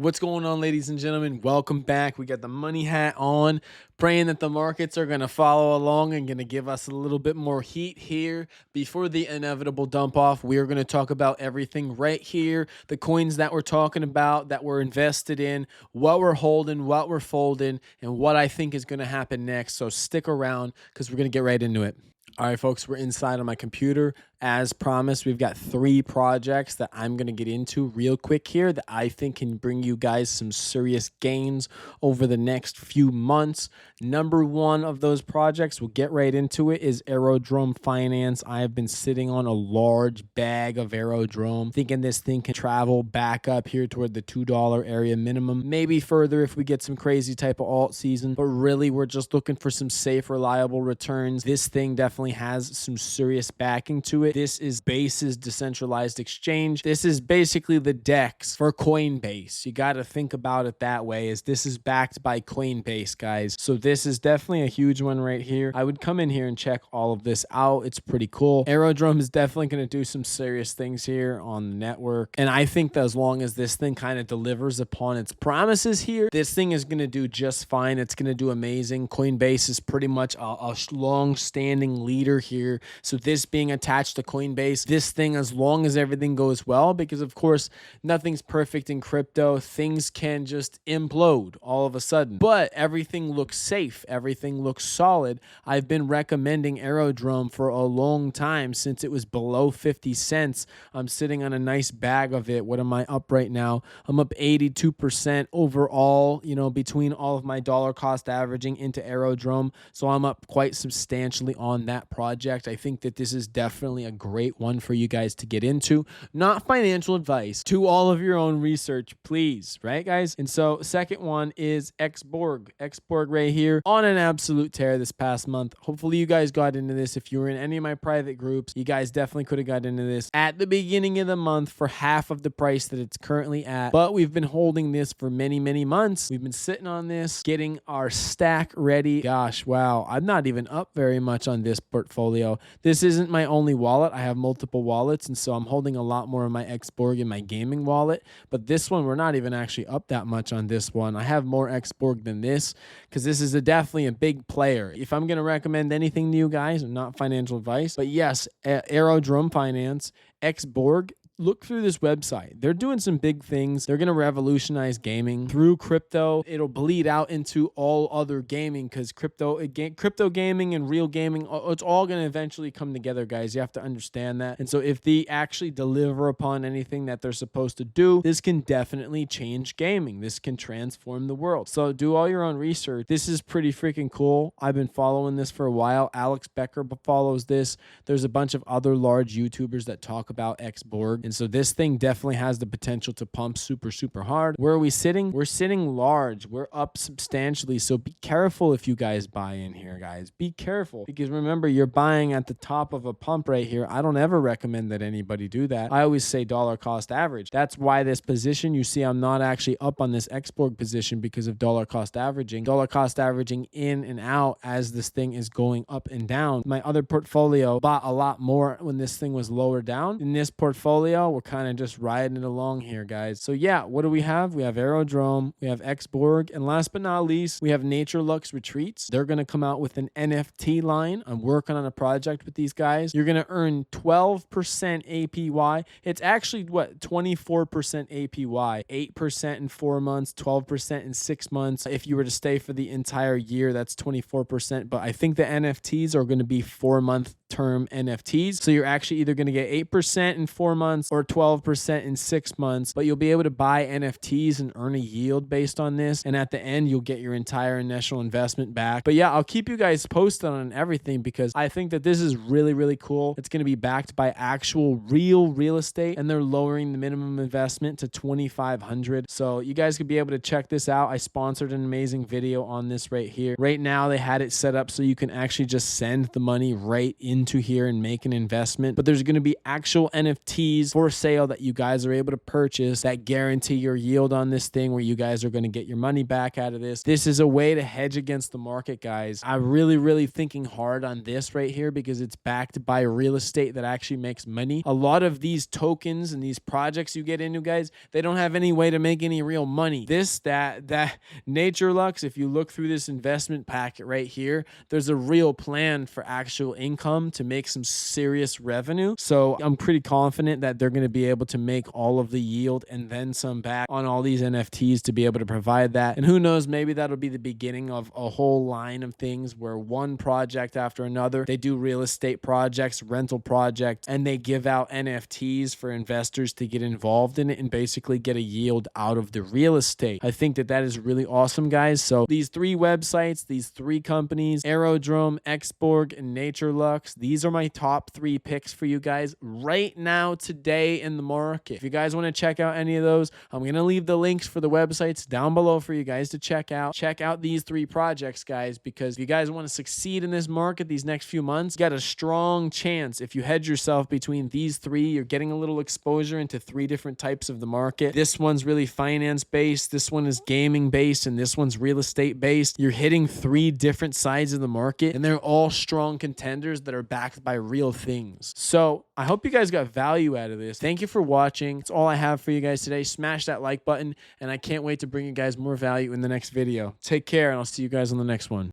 What's going on, ladies and gentlemen? Welcome back. We got the money hat on, praying that the markets are going to follow along and going to give us a little bit more heat here before the inevitable dump off. We are going to talk about everything right here, the coins that we're talking about, that we're invested in, what we're holding, what we're folding, and what I think is going to happen next. So stick around because we're going to get right into it. All right, folks, we're inside on my computer. As promised, we've got 3 projects that I'm going to get into real quick here that I think can bring you guys some serious gains over the next few months. Number 1 of those projects, we'll get right into it, is Aerodrome Finance. I have been sitting on a large bag of Aerodrome, thinking this thing can travel back up here toward the $2 area minimum, maybe further if we get some crazy type of alt season. But really, we're just looking for some safe, reliable returns. This thing definitely has some serious backing to it. This is Base's decentralized exchange. This is basically the DEX for Coinbase. You got to think about it that way, as this is backed by Coinbase, guys. So this is definitely a huge one right here. I would come in here and check all of this out. It's pretty cool. Aerodrome is definitely going to do some serious things here on the network. And I think that as long as this thing kind of delivers upon its promises here, this thing is going to do just fine. It's going to do amazing. Coinbase is pretty much a long-standing leader here. So this being attached to Coinbase, this thing, as long as everything goes well, because of course nothing's perfect in crypto, things can just implode all of a sudden, but everything looks safe, everything looks solid. I've been recommending Aerodrome for a long time, since it was below 50 cents. I'm sitting on a nice bag of it. What am I up right now? I'm up 82% overall, between all of my dollar cost averaging into Aerodrome. So I'm up quite substantially on that project. I think that this is definitely a great one for you guys to get into. Not financial advice. Do all of your own research, please. Right, guys? And so second one is Xborg. Xborg right here on an absolute tear this past month. Hopefully you guys got into this. If you were in any of my private groups, you guys definitely could have got into this at the beginning of the month for half of the price that it's currently at. But we've been holding this for many, many months. We've been sitting on this, getting our stack ready. Gosh, wow. I'm not even up very much on this portfolio. This isn't my only wallet. I have multiple wallets, and so I'm holding a lot more of my Xborg in my gaming wallet. But this one, we're not even actually up that much on this one. I have more Xborg than this because this is definitely a big player. If I'm going to recommend anything to you guys, not financial advice, but yes, Aerodrome Finance, Xborg, look through this website. They're doing some big things. They're going to revolutionize gaming through crypto. It'll bleed out into all other gaming, because crypto gaming and real gaming, it's all going to eventually come together, guys. You have to understand that. And so if they actually deliver upon anything that they're supposed to do, this can definitely change gaming. This can transform the world. So do all your own research. This is pretty freaking cool. I've been following this for a while. Alex Becker follows this. There's a bunch of other large YouTubers that talk about Xborg. And so this thing definitely has the potential to pump super, super hard. Where are we sitting? We're sitting large. We're up substantially. So be careful if you guys buy in here, guys. Be careful, because remember, you're buying at the top of a pump right here. I don't ever recommend that anybody do that. I always say dollar cost average. That's why this position, you see I'm not actually up on this Xborg position because of dollar cost averaging. Dollar cost averaging in and out as this thing is going up and down. My other portfolio bought a lot more when this thing was lower down. In this portfolio, we're kind of just riding it along here, guys. So yeah, what do we have? We have Aerodrome, we have Xborg, and last but not least, we have Nature Lux Retreats. They're going to come out with an NFT line. I'm working on a project with these guys. You're going to earn 12% APY. It's actually 24% APY, 8% in 4 months, 12% in 6 months. If you were to stay for the entire year, that's 24%. But I think the NFTs are going to be 4-month term NFTs. So you're actually either going to get 8% in 4 months or 12% in 6 months, but you'll be able to buy NFTs and earn a yield based on this. And at the end, you'll get your entire initial investment back. But yeah, I'll keep you guys posted on everything, because I think that this is really, really cool. It's going to be backed by actual real estate, and they're lowering the minimum investment to $2,500. So you guys could be able to check this out. I sponsored an amazing video on this right here. Right now, they had it set up so you can actually just send the money right into here and make an investment. But there's going to be actual NFTs NFTs for sale that you guys are able to purchase that guarantee your yield on this thing, where you guys are going to get your money back out of this. This is a way to hedge against the market, guys. I'm really thinking hard on this right here because it's backed by real estate that actually makes money. A lot of these tokens and these projects you get into, guys, they don't have any way to make any real money. That Nature Lux, if you look through this investment packet right here, there's a real plan for actual income to make some serious revenue. So I'm pretty confident that they're going to be able to make all of the yield and then some back on all these NFTs to be able to provide that. And who knows, maybe that'll be the beginning of a whole line of things where one project after another, they do real estate projects, rental projects, and they give out NFTs for investors to get involved in it and basically get a yield out of the real estate. I think that is really awesome, guys. So these three websites, these three companies, Aerodrome, Xborg, and Nature Lux, these are my top 3 picks for you guys right now today in the market. If you guys want to check out any of those, I'm going to leave the links for the websites down below for you guys to check out. Check out these 3 projects, guys, because if you guys want to succeed in this market these next few months, you got a strong chance. If you hedge yourself between these 3, you're getting a little exposure into 3 different types of the market. This one's really finance based, this one is gaming based, and this one's real estate based. You're hitting 3 different sides of the market, and they're all strong contenders that are backed by real things. So I hope you guys got value out of this. Thank you for watching. That's all I have for you guys today. Smash that like button, and I can't wait to bring you guys more value in the next video. Take care, and I'll see you guys on the next one.